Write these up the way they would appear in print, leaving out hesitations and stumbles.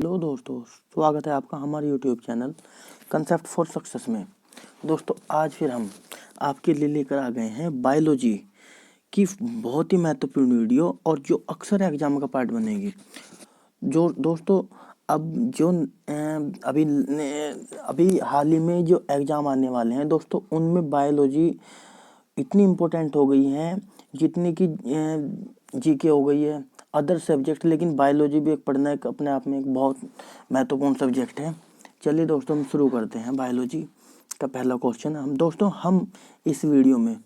Hello दोस्तों, स्वागत है आपका हमारे YouTube channel concept for success में। दोस्तों आज फिर हम आपके लिए लेकर आ गए हैं बायोलॉजी की बहुत ही महत्वपूर्ण वीडियो, और जो अक्सर एग्जाम का पार्ट बनेगी। जो दोस्तों अब जो अभी हाल ही में जो एग्ज़ाम आने वाले हैं दोस्तों, उनमें बायोलॉजी इतनी इम्पोर्टेंट हो गई है जितनी कि जीके हो गई है, अदर सब्जेक्ट। लेकिन बायोलॉजी भी एक पढ़ना एक अपने आप में एक बहुत महत्वपूर्ण सब्जेक्ट है। चलिए दोस्तों हम शुरू करते हैं बायोलॉजी का पहला क्वेश्चन। हम इस वीडियो में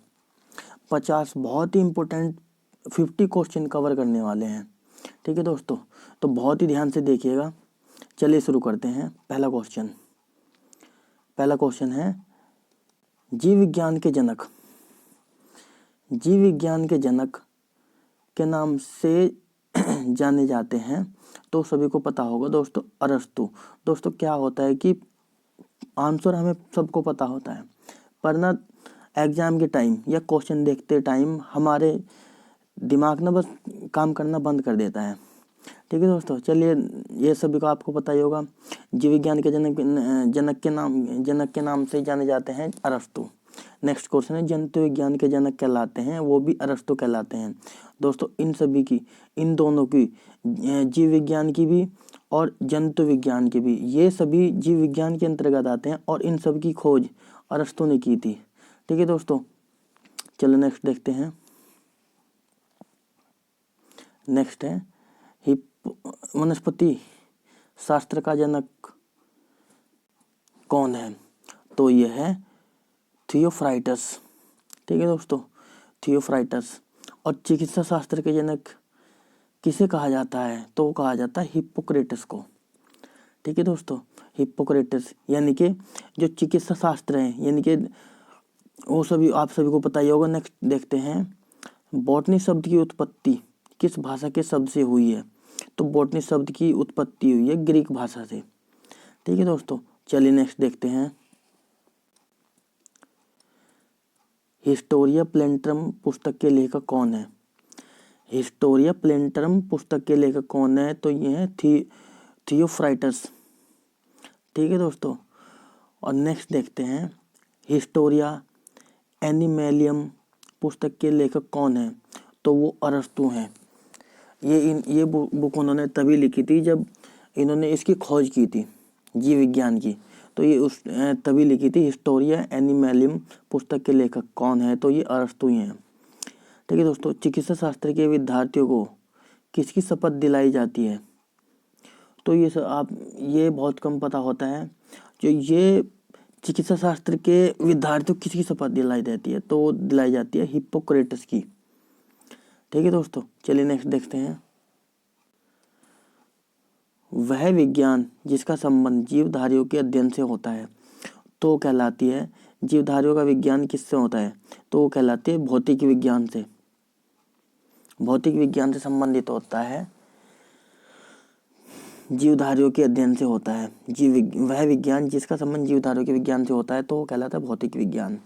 50 बहुत ही इम्पोर्टेंट 50 क्वेश्चन कवर करने वाले हैं। ठीक है दोस्तों, तो बहुत ही ध्यान से देखिएगा। चलिए शुरू करते हैं। पहला क्वेश्चन है, जीव विज्ञान के जनक के नाम से जाने जाते हैं। तो सभी को पता होगा दोस्तों, अरस्तु। दोस्तों क्या होता है कि आंसर हमें सबको पता होता है, पर ना एग्जाम के टाइम या क्वेश्चन देखते टाइम हमारे दिमाग ना बस काम करना बंद कर देता है। ठीक है दोस्तों, चलिए ये सभी को आपको पता ही होगा। जीव विज्ञान के जनक के नाम से जाने जाते हैं अरस्तु। नेक्स्ट क्वेश्चन है, जंतु विज्ञान के जनक कहलाते हैं, वो भी अरस्तु कहलाते हैं। दोस्तों इन दोनों की, जीव विज्ञान की भी और जंतु विज्ञान की भी, ये सभी जीव विज्ञान के अंतर्गत आते हैं और इन सब की खोज अरस्तु ने की थी। ठीक है दोस्तों, चलो नेक्स्ट देखते हैं। नेक्स्ट है, वनस्पति शास्त्र का जनक कौन है? तो यह है थियोफ्राइटस। ठीक है दोस्तों, थियोफ्राइटस। और चिकित्सा शास्त्र के जनक किसे कहा जाता है? तो कहा जाता है हिप्पोक्रेटस को। ठीक है दोस्तों, हिप्पोक्रेटस यानी कि जो चिकित्सा शास्त्र है, यानी कि वो सभी आप सभी को पता ही होगा। नेक्स्ट देखते हैं, बॉटनी शब्द की उत्पत्ति किस भाषा के शब्द से हुई है? तो बॉटनी शब्द की उत्पत्ति हुई है ग्रीक भाषा से। ठीक है दोस्तों, चलिए नेक्स्ट देखते हैं। हिस्टोरिया प्लेंट्रम पुस्तक के लेखक कौन है? हिस्टोरिया प्लेंट्रम पुस्तक के लेखक कौन है? तो ये है थियोफ्राइटस। ठीक है दोस्तों, और नेक्स्ट देखते हैं, हिस्टोरिया एनिमेलियम पुस्तक के लेखक कौन है? तो वो अरस्तु हैं। ये बुक उन्होंने तभी लिखी थी जब इन्होंने इसकी खोज की थी, जीव विज्ञान की। तो ये उस तभी लिखी थी। हिस्टोरिया एनिमेलियम पुस्तक के लेखक कौन है? तो ये अरस्तु ही हैं। ठीक है दोस्तों, चिकित्सा शास्त्र के विद्यार्थियों को किसकी शपथ दिलाई जाती है? तो ये बहुत कम पता होता है। जो ये चिकित्सा शास्त्र के विद्यार्थियों को किसकी शपथ दिलाई जाती है? तो दिलाई जाती है हिप्पोक्रेटस की। ठीक है दोस्तों, चलिए नेक्स्ट देखते हैं। वह विज्ञान जिसका संबंध जीवधारियों के अध्ययन से होता है, तो कहलाती है, जीवधारियों का विज्ञान किससे होता है? तो वो कहलाती है भौतिक विज्ञान से। भौतिक विज्ञान से संबंधित होता है, जीवधारियों के अध्ययन से होता है। वह विज्ञान जिसका संबंध जीवधारियों के विज्ञान से होता है, तो वो कहलाता है भौतिक विज्ञान।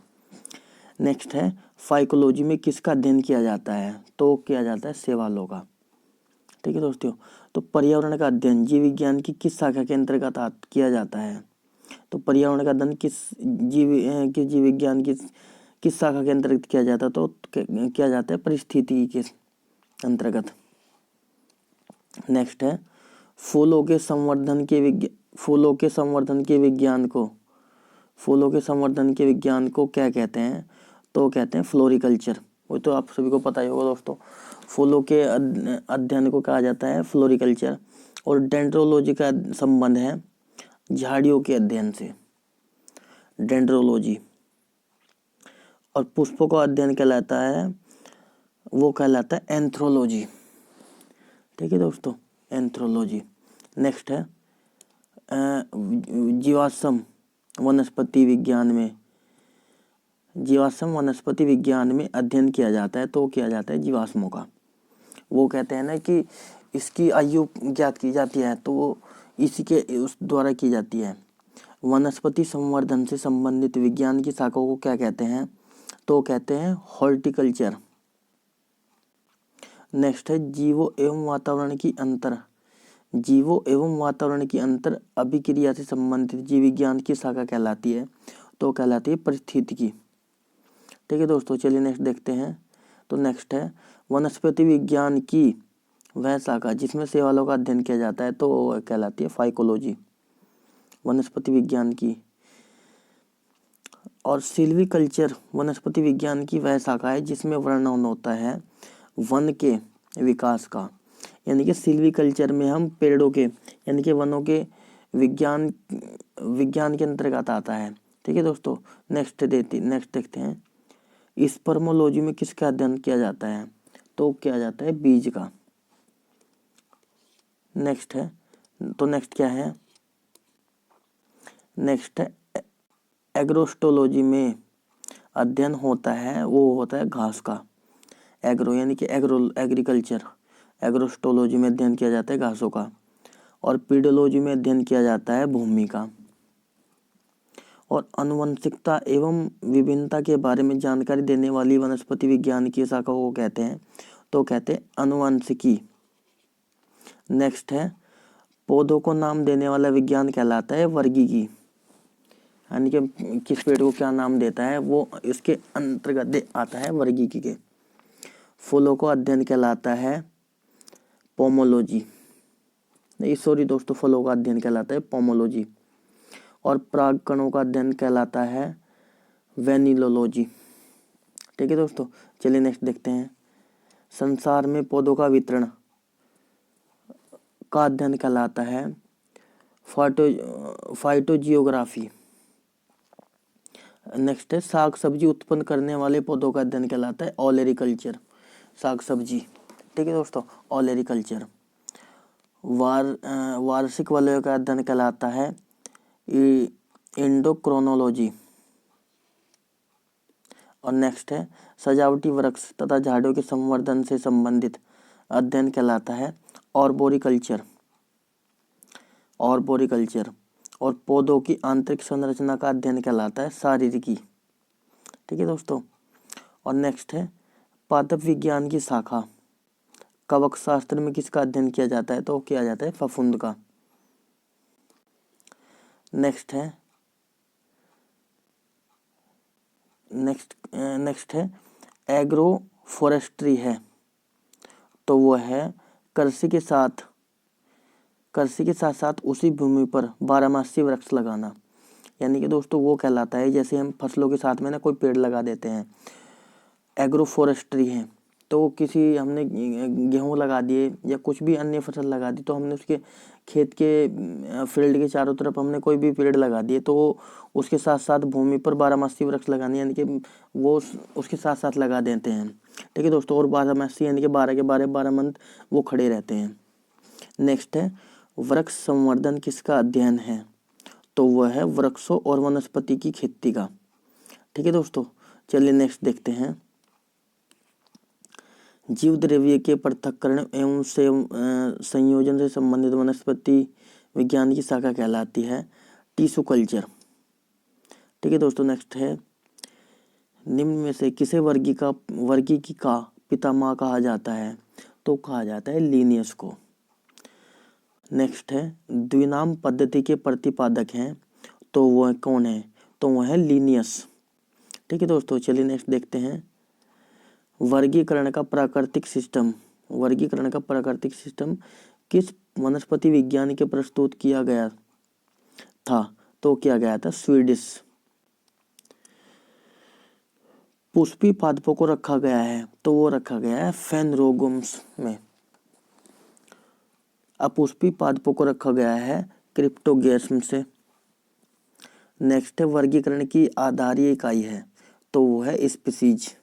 नेक्स्ट है, फाइकोलॉजी में किसका अध्ययन किया जाता है? तो किया जाता है शैवालों का। ठीक है दोस्तों, तो पर्यावरण का अध्ययन जीव विज्ञान की किस शाखा के अंतर्गत किया जाता है? तो पर्यावरण का अध्ययन किस जीव विज्ञान की किस शाखा के अंतर्गत किया जाता है? तो किया जाता है परिस्थिति के अंतर्गत। नेक्स्ट है, फूलों के संवर्धन के विज्ञान को क्या कहते हैं? तो कहते हैं फ्लोरिकल्चर। वो तो आप सभी को पता ही होगा दोस्तों, फूलों के अध्ययन को कहा जाता है फ्लोरिकल्चर। और डेंड्रोलॉजी का संबंध है झाड़ियों के अध्ययन से, डेंड्रोलॉजी। और पुष्पों का अध्ययन कहलाता है एंथ्रोलॉजी। ठीक है दोस्तों, एंथ्रोलॉजी। नेक्स्ट है, जीवाश्म वनस्पति विज्ञान में अध्ययन किया जाता है, तो किया जाता है जीवाश्मों का। वो कहते हैं ना कि इसकी आयु ज्ञात की जाती है, तो वो इसी के उस द्वारा की जाती है। वनस्पति संवर्धन से संबंधित विज्ञान की शाखाओं को क्या कहते हैं? तो कहते हैं हॉर्टिकल्चर। नेक्स्ट है, जीवों एवं वातावरण की अंतर जीवों एवं वातावरण की अंतर अभिक्रिया से संबंधित जीव विज्ञान की शाखा कहलाती है, तो कहलाती है पारिस्थितिकी। ठीक है दोस्तों, चलिए नेक्स्ट देखते हैं। तो नेक्स्ट है वनस्पति विज्ञान की वह शाखा जिसमें शैवालों का अध्ययन किया जाता है, तो कहलाती है फाइकोलॉजी, वनस्पति विज्ञान की। और सिल्वीकल्चर वनस्पति विज्ञान की वह शाखा है जिसमें वर्णन होता है वन के विकास का, यानी कि सिल्वीकल्चर में हम पेड़ों के यानी कि वनों के विज्ञान के अंतर्गत आता है। ठीक है दोस्तों, नेक्स्ट देखते हैं। स्पर्मोलॉजी में किसका अध्ययन किया जाता है, तो किया जाता है बीज का। नेक्स्ट है, तो नेक्स्ट क्या है, नेक्स्ट है एग्रोस्टोलॉजी में अध्ययन होता है, वो होता है घास का। एग्रो यानी कि एग्रीकल्चर, एग्रोस्टोलॉजी में अध्ययन किया जाता है घासों का। और पीडोलॉजी में अध्ययन किया जाता है भूमि का। और आनुवंशिकता एवं विभिन्नता के बारे में जानकारी देने वाली वनस्पति विज्ञान की शाखा को कहते हैं, तो कहते हैं आनुवंशिकी। नेक्स्ट है पौधों को नाम देने वाला विज्ञान कहलाता है वर्गीकी, यानी कि किस पेड़ को क्या नाम देता है वो इसके अंतर्गत आता है वर्गीकी के। फूलों को अध्ययन कहलाता है पोमोलॉजी, नहीं सॉरी दोस्तों, फलों का अध्ययन कहलाता है पोमोलॉजी। और परागकणों का अध्ययन कहलाता है वेनिलोलॉजी। ठीक है दोस्तों, चलिए नेक्स्ट देखते हैं। संसार में पौधों का वितरण का अध्ययन कहलाता है फाइटोजियोग्राफी। नेक्स्ट है साग सब्जी उत्पन्न करने वाले पौधों का अध्ययन कहलाता है ओलेरिकल्चर, साग सब्जी। ठीक है दोस्तों, ओलेरिकल्चर। वार्षिक वलयों का अध्ययन कहलाता है एंडोक्रोनोलॉजी। और नेक्स्ट है सजावटी वृक्ष तथा झाड़ियों के संवर्धन से संबंधित अध्ययन कहलाता है आर्बोरिकल्चर। और पौधों की आंतरिक संरचना का अध्ययन कहलाता है शारीरिकी। ठीक है दोस्तों। और नेक्स्ट है पादप विज्ञान की शाखा कवक शास्त्र में किसका अध्ययन किया जाता है, तो किया जाता है फफूंद का। नेक्स्ट है एग्रो फॉरेस्ट्री है, तो वो है कृषि के साथ साथ उसी भूमि पर बारहमासी वृक्ष लगाना, यानी कि दोस्तों वो कहलाता है जैसे हम फसलों के साथ में ना कोई पेड़ लगा देते हैं, एग्रो फॉरेस्ट्री है। तो किसी हमने गेहूं लगा दिए या कुछ भी अन्य फसल लगा दी, तो हमने उसके खेत के फील्ड के चारों तरफ हमने कोई भी पेड़ लगा दिए, तो उसके साथ साथ भूमि पर बारहमासी वृक्ष लगाने, यानी कि वो उसके साथ साथ लगा देते हैं। ठीक है दोस्तों, और बारहमासी यानी कि 12 के 12 मंथ वो खड़े रहते हैं। नेक्स्ट है वृक्ष संवर्धन किसका अध्ययन है, तो वह है वृक्षों और वनस्पति की खेती का। ठीक है दोस्तों, चलिए नेक्स्ट देखते हैं। जीव द्रव्य के पृथक्करण एवं संयोजन से संबंधित वनस्पति विज्ञान की शाखा कहलाती है टिश्यू कल्चर। ठीक है दोस्तों, नेक्स्ट है निम्न में से किसे वर्गीकी का पितामह कहा जाता है, तो कहा जाता है लिनियस को। नेक्स्ट है द्विनाम पद्धति के प्रतिपादक हैं, तो वह कौन है, तो वह है लिनियस। ठीक है दोस्तों, चलिए नेक्स्ट देखते हैं। वर्गीकरण का प्राकृतिक सिस्टम किस वनस्पति विज्ञान के प्रस्तुत किया गया था, तो किया गया था स्वीडिश। पुष्पी पादपों को रखा गया है, तो वो रखा गया है फेनरोगम्स में। अपुष्पी पादपों को रखा गया है क्रिप्टोगैस्म से। नेक्स्ट है वर्गीकरण की आधारीय इकाई है, तो वो है स्पीसीज।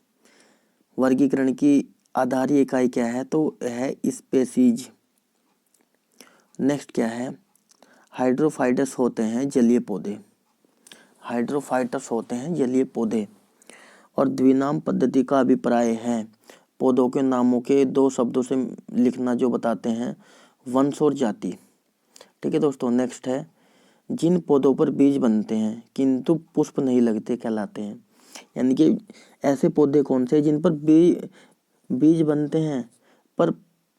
वर्गीकरण की आधारीय इकाई क्या है, तो है स्पीसीज। नेक्स्ट क्या है हाइड्रोफाइटस होते हैं जलीय पौधे। और द्विनाम पद्धति का अभिप्राय है पौधों के नामों के 2 शब्दों से लिखना, जो बताते हैं वंश और जाति। ठीक है दोस्तों, नेक्स्ट है जिन पौधों पर बीज बनते हैं किंतु पुष्प नहीं लगते कहलाते हैं, यानी कि ऐसे पौधे कौन से जिन पर बीज बनते हैं पर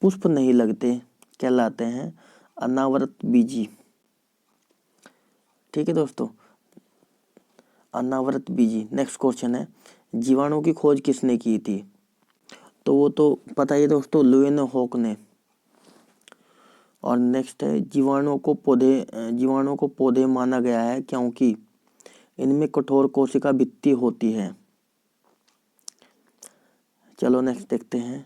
पुष्प नहीं लगते कहलाते हैं अनावृत बीजी। ठीक है दोस्तों, अनावृत बीजी। नेक्स्ट क्वेश्चन है, जीवाणु की खोज किसने की थी? तो वो तो पता ही है दोस्तों, ल्यूवेनहॉक ने। और नेक्स्ट है, जीवाणुओं को पौधे माना गया है क्योंकि इनमें कठोर कोशिका भित्ति होती है। चलो नेक्स्ट देखते हैं,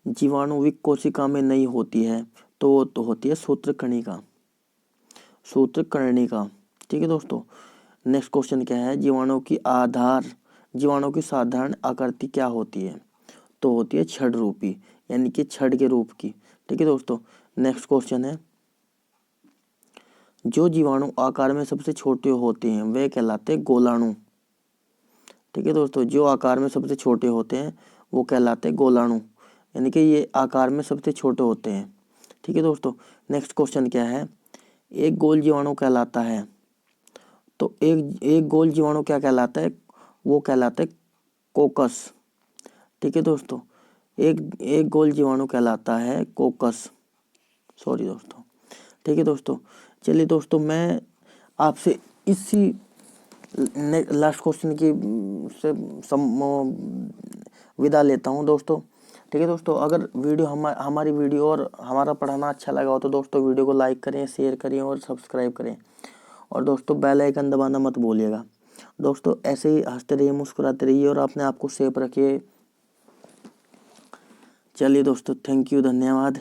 जीवाणुविक कोशिका में नहीं होती है तो होती है सूत्रकर्णिका। ठीक है दोस्तों। नेक्स्ट क्वेश्चन क्या है, जीवाणु की साधारण आकृति क्या होती है? तो होती है छड़ रूपी, यानी कि छड़ के रूप की। ठीक है दोस्तों। नेक्स्ट क्वेश्चन है, जो जीवाणु आकार में सबसे छोटे होते हैं वे कहलाते हैं गोलाणु। ठीक है दोस्तों, जो आकार में सबसे छोटे होते हैं वो कहलाते हैं गोलाणु, यानी कि ये आकार में सबसे छोटे होते हैं। ठीक है दोस्तों। नेक्स्ट क्वेश्चन क्या है, एक गोल जीवाणु कहलाता है। तो एक गोल जीवाणु क्या कहलाता है? वो कहलाता है कोकस। ठीक है दोस्तों, एक गोल जीवाणु कहलाता है कोकस। सॉरी दोस्तों। ठीक है दोस्तों, चलिए दोस्तों, मैं आपसे इसी लास्ट क्वेश्चन की से विदा लेता हूं दोस्तों। ठीक है दोस्तों, अगर वीडियो हमारी वीडियो और हमारा पढ़ाना अच्छा लगा हो तो दोस्तों वीडियो को लाइक करें, शेयर करें और सब्सक्राइब करें। और दोस्तों बेल आइकन दबाना मत भूलिएगा। दोस्तों ऐसे ही हंसते रहिए, मुस्कुराते रहिए और अपने आप को सेफ रखिए। चलिए दोस्तों, थैंक यू, धन्यवाद।